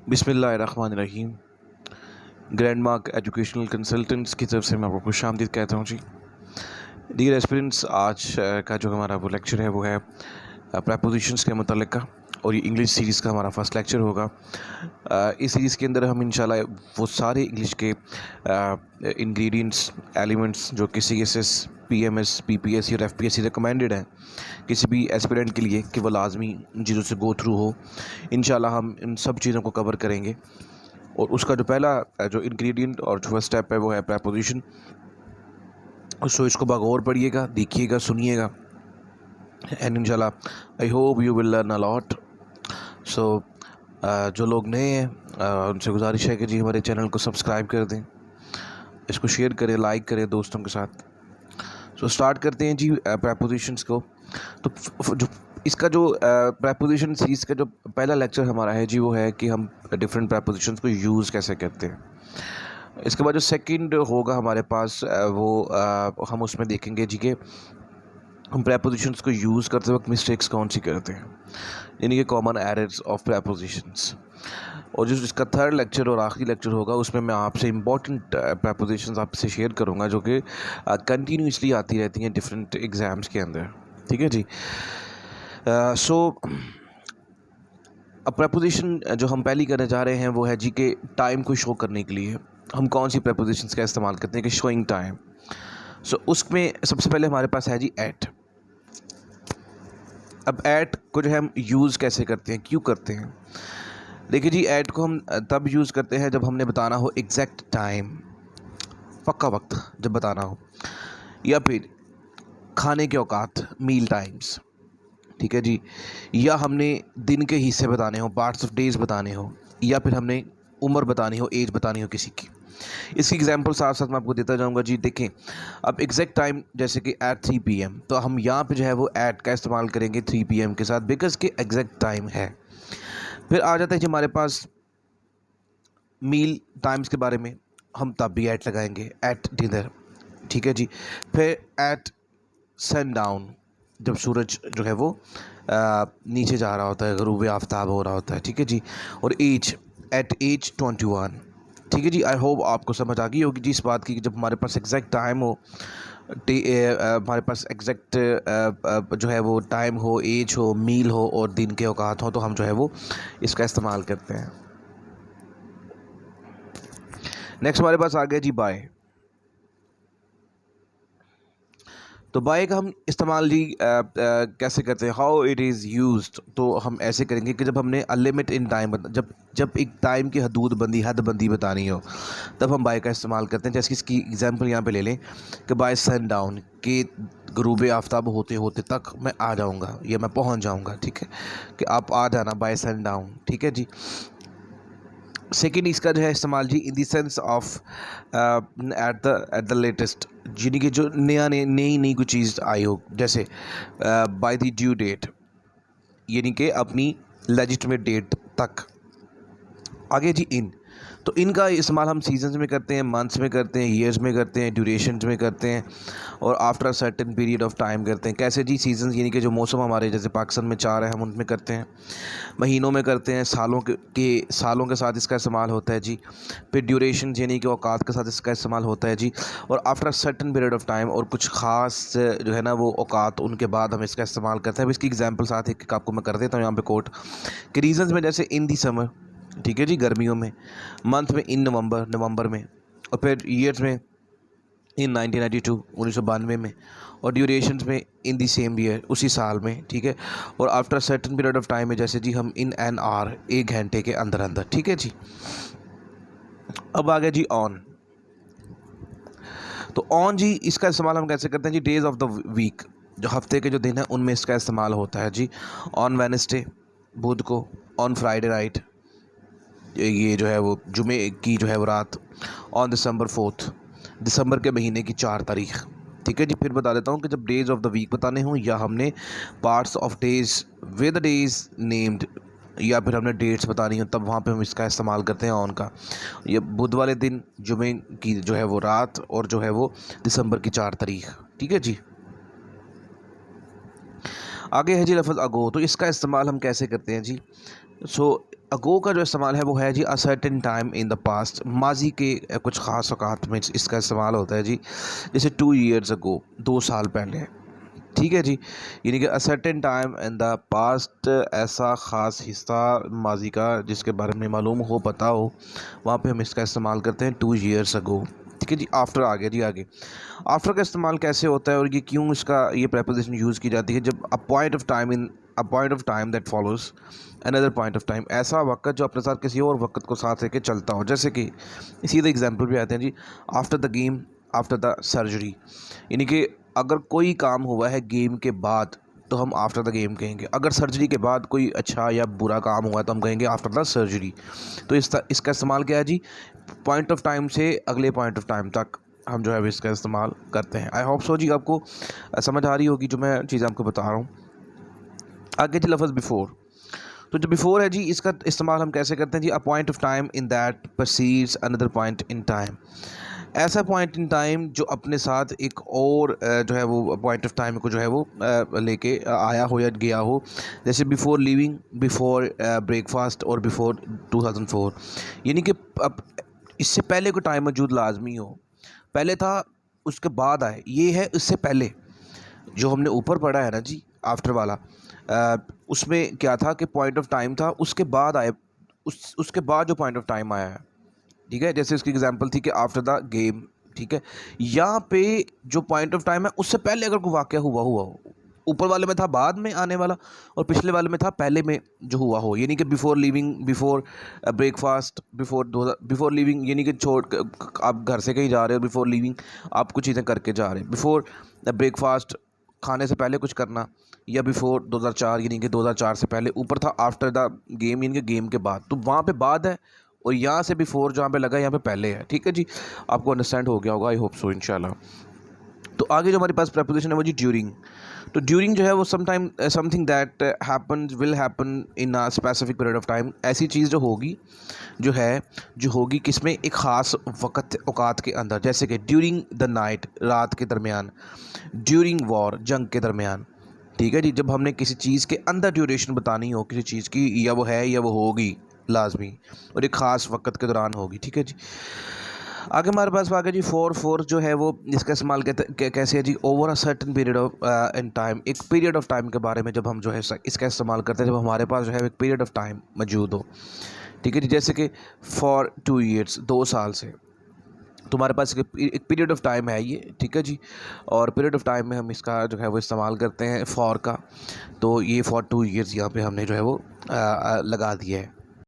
बिस्मिल्लाहिर्रहमानिर्रहीम। Grand mark educational consultants की तरफ से मैं आपको खुशामदीद कहता हूँ जी। डियर एस्पिरेंट्स, आज का जो हमारा वो लेक्चर है वो है प्रपोजिशंस के मुतल्लिक़ का, और ये इंग्लिश सीरीज़ का हमारा फर्स्ट लेक्चर होगा। इस सीरीज़ के अंदर हम इंशाल्लाह वो सारे इंग्लिश के इंग्रेडिएंट्स, एलिमेंट्स जो कि CSS, PMS, PPSC और FPSC रिकमेंडेड हैं किसी भी एस्पिरेंट के लिए कि वो लाजमी इन चीज़ों से गो थ्रू हो, इंशाल्लाह हम इन सब चीज़ों को कवर करेंगे। और उसका जो पहला जो इंग्रेडिएंट और जो फर्स्ट स्टेप है वो है प्रपोजिशन। सो इसको बगौर पढ़िएगा, देखिएगा, सुनिएगा, एंड इंशाल्लाह I hope you will learn a lot. So जो लोग नए हैं उनसे गुजारिश है कि जी हमारे चैनल को सब्सक्राइब कर दें, इसको शेयर करें, लाइक करें दोस्तों के साथ। सो स्टार्ट करते हैं जी प्रपोजिशंस को। तो जो इसका जो प्रपोजिशन सीरीज़ का जो पहला लेक्चर हमारा है जी वो है कि हम डिफरेंट प्रपोजिशंस को यूज़ कैसे करते हैं। इसके बाद जो सेकंड होगा हमारे पास हम उसमें देखेंगे जी कि हम प्रपोजिशंस को यूज़ करते वक्त मिस्टेक्स कौन सी करते हैं, यानी कि कॉमन एरर्स ऑफ प्रपोजिशंस। और जो इसका थर्ड लेक्चर और आखिरी लेक्चर होगा उसमें मैं आपसे इम्पॉर्टेंट प्रपोजिशंस आपसे शेयर करूंगा जो कि कंटिन्यूसली आती रहती हैं डिफरेंट एग्ज़ाम्स के अंदर। ठीक है जी। सो अब प्रपोजिशन जो हम पहली करने जा रहे हैं वो है जी के टाइम को शो करने के लिए हम कौन सी प्रपोजिशंस का इस्तेमाल करते हैं कि शोइंग टाइम। सो उसमें सबसे पहले हमारे पास है जी एट। अब एट को जो है हम यूज़ कैसे करते हैं, क्यों करते हैं? देखिए जी, एट को हम तब यूज़ करते हैं जब हमने बताना हो एग्जैक्ट टाइम, पक्का वक्त जब बताना हो, या फिर खाने के औकात, मील टाइम्स। ठीक है जी। या हमने दिन के हिस्से बताने हो, पार्ट्स ऑफ डेज बताने हो, या फिर हमने उम्र बतानी हो, एज बतानी हो किसी की। इसकी एग्जांपल साथ साथ मैं आपको देता जाऊंगा जी। देखें, अब एग्जैक्ट टाइम जैसे कि एट 3 PM, तो हम यहाँ पे जो है वो एट का इस्तेमाल करेंगे 3 PM के साथ, बिकॉज के एग्जैक्ट टाइम है। फिर आ जाता है जी हमारे पास मील टाइम्स के बारे में, हम तब भी एट लगाएंगे, एट डिनर। ठीक है जी। फिर एट सनडाउन, जब सूरज जो है वो नीचे जा रहा होता है, ग़ुरूब आफ्ताब हो रहा होता है। ठीक है जी। और एज, एट एज 21। ठीक है जी। आई होप आपको समझ आ गई होगी जी इस बात की कि जब हमारे पास एग्जैक्ट टाइम हो, हमारे पास एग्जैक्ट जो है वो टाइम हो, एज हो, मील हो और दिन के औकात हो, तो हम जो है वो इसका इस्तेमाल करते हैं। नेक्स्ट हमारे पास आ गया जी बाय। तो बाय का हम इस्तेमाल जी कैसे करते हैं, हाउ इट इज़ यूज्ड। तो हम ऐसे करेंगे कि जब हमने अ लिमिट इन टाइम, जब एक टाइम की हद बंदी बतानी हो, तब हम बाय का इस्तेमाल करते हैं। जैसे इसकी एग्जांपल यहाँ पे ले लें कि बाय सन डाउन, कि ग़ुरूब आफ्ताब होते होते तक मैं आ जाऊँगा या मैं पहुँच जाऊँगा। ठीक है, कि आप आ जाना बाय सन डाउन। ठीक है जी। सेकेंड इसका जो है इस्तेमाल जी in the sense of at the latest, यानी कि जो नई कोई चीज़ आई हो, जैसे बाय द ड्यू डेट, यानी कि अपनी लेजिटिमेट डेट तक। आगे जी इन, तो इनका इस्तेमाल हम सीजन्स में करते हैं, मंथ्स में करते हैं, ईयर्स में करते हैं, ड्यूरेशंस में करते हैं, और after a certain period of time करते हैं। कैसे जी? सीजन्स यानी कि जो मौसम हमारे जैसे पाकिस्तान में 4 है, हम उनमें करते हैं, महीनों में करते हैं, सालों के साथ इसका इस्तेमाल होता है जी। फिर ड्यूरेशन यानी कि औकात के साथ इसका इस्तेमाल होता है जी। और after a certain period of time, और कुछ ख़ास जो है ना वो औकात, उनके बाद हम इसका इस्तेमाल करते हैं। अब इसकी एग्जाम्पल साथ एक आपको मैं कर देता हूँ यहाँ पे कोट कि रीजन्स में जैसे इन दी समर, ठीक है जी, गर्मियों में, मंथ में इन नवंबर में, और फिर ईयर्स में इन 1992 1992 में, और ड्यूरेशंस में इन दी सेम ईयर, उसी साल में। ठीक है। और after certain period of time में जैसे जी हम इन एन आर, 1 घंटे के अंदर अंदर। ठीक है जी। अब आ गया जी ऑन। तो ऑन जी इसका इस्तेमाल हम कैसे करते हैं जी? डेज ऑफ द वीक, जो हफ्ते के जो दिन हैं उनमें इसका इस्तेमाल होता है जी। ऑन वेडनेसडे, बुध को। ऑन फ्राइडे नाइट, ये जो है वो जुमे की जो है वो रात। ऑन दिसंबर 4, दिसंबर के महीने की 4 तारीख। ठीक है जी। फिर बता देता हूँ कि जब डेज ऑफ द वीक बताने हों, या हमने parts of days with days named, या फिर हमने डेट्स बतानी हो, तब वहाँ पे हम इसका इस्तेमाल करते हैं ऑन का। ये बुध वाले दिन, जुमे की जो है वो रात, और जो है वो दिसंबर की 4 तारीख। ठीक है जी। आगे है जी लफ्ज़ अगो। तो इसका इस्तेमाल हम कैसे करते हैं जी? सो अगो का जो इस्तेमाल है वो है जी a certain time in the past, माजी के कुछ ख़ास औकात में इसका इस्तेमाल होता है जी। जैसे 2 ईयर्स अगो, 2 साल पहले, ठीक है जी। यानी कि अ certain time in the past, ऐसा ख़ास हिस्सा माजी का जिसके बारे में मालूम हो, पता हो, वहाँ पे हम इसका इस्तेमाल करते हैं 2 ईयर्स अगो। ठीक है जी। आफ्टर आ गया जी आगे। आफ्टर का इस्तेमाल कैसे होता है और ये क्यों इसका ये प्रेपोजिशन यूज़ की जाती है? जब अ point of time that follows another point of time, ऐसा वक्त जो अपने साथ किसी और वक्त को साथ लेके चलता हो। जैसे कि सीधे एग्जांपल भी आते हैं जी, after the game, after the surgery. यानी कि अगर कोई काम हुआ है गेम के बाद तो हम आफ्टर द गेम कहेंगे, अगर सर्जरी के बाद कोई अच्छा या बुरा काम हुआ तो हम कहेंगे आफ्टर द सर्जरी। तो इसका इस्तेमाल क्या है जी? पॉइंट ऑफ टाइम से अगले पॉइंट ऑफ टाइम तक हम जो है इसका इस्तेमाल करते हैं। आई होप सो जी आपको समझ आ रही होगी जो मैं चीज़ आपको बता रहा हूँ। आगे जी लफ्ज़ बिफोर। तो जो बिफोर है जी, इसका इस्तेमाल हम कैसे करते हैं जी? A point of time in that perceives another point in time. ऐसा पॉइंट इन टाइम जो अपने साथ एक और जो है वो पॉइंट ऑफ टाइम को जो है वो लेके आया हो या गया हो। जैसे बिफोर लिविंग, बिफोर ब्रेकफास्ट और बिफोर 2004। यानी कि अब इससे पहले कोई टाइम मौजूद लाजमी हो, पहले था उसके बाद आए, ये है इससे पहले। जो हमने ऊपर पढ़ा है ना जी आफ्टर वाला, उसमें क्या था कि पॉइंट ऑफ टाइम था, उसके बाद आए, उसके बाद जो पॉइंट ऑफ टाइम आया है। ठीक है, जैसे उसकी एग्जांपल थी कि आफ्टर द गेम। ठीक है, यहाँ पे जो पॉइंट ऑफ टाइम है उससे पहले अगर कोई वाक़या हुआ हो, ऊपर वाले में था बाद में आने वाला और पिछले वाले में था पहले में जो हुआ हो। यानी कि before living, before breakfast, before living यानी कि आप घर से कहीं जा रहे हो, बिफोर लिविंग आप कुछ चीज़ें करके जा रहे हैं, बिफोर ब्रेकफास्ट खाने से पहले कुछ करना, या बिफोर 2004 यानी कि 2004 से पहले। ऊपर था आफ्टर द गेम यानी कि गेम के बाद, तो वहाँ पे बाद है, और यहाँ से बिफोर जहाँ पे लगा यहाँ पे पहले है। ठीक है जी, आपको अंडरस्टैंड हो गया होगा, आई होप सो इंशाल्लाह। तो आगे जो हमारे पास प्रेपोजिशन है वो जी ड्यूरिंग। तो ड्यूरिंग जो है वो something that happens will happen in a specific period of time. ऐसी चीज़ जो होगी किसमें? एक ख़ास वक़्त औकात के अंदर। जैसे कि ड्यूरिंग द नाइट, रात के दरमियान, ड्यूरिंग वॉर, जंग के दरमियान। ठीक है जी, जब हमने किसी चीज़ के अंदर ड्यूरेशन बतानी हो किसी चीज़ की, या वो है या वो होगी लाजमी, और एक ख़ास वक़्त के दौरान होगी। ठीक है जी। आगे हमारे पास आ गया जी फोर जो है वो इसका इस्तेमाल कैसे है जी? Over a certain period of in time. एक पीरियड ऑफ टाइम के बारे में जब हम जो है इसका इस्तेमाल करते हैं, जब हमारे पास जो है एक पीरियड ऑफ टाइम मौजूद हो। ठीक है जी, जैसे कि फॉर 2 ईयर्स, 2 साल से तुम्हारे पास एक पीरियड ऑफ टाइम है ये। ठीक है जी, और पीरियड ऑफ टाइम में हम इसका जो है वो इस्तेमाल करते हैं फॉर का। तो ये फॉर 2 ईयर्स यहाँ पे हमने जो है वो लगा दिया है।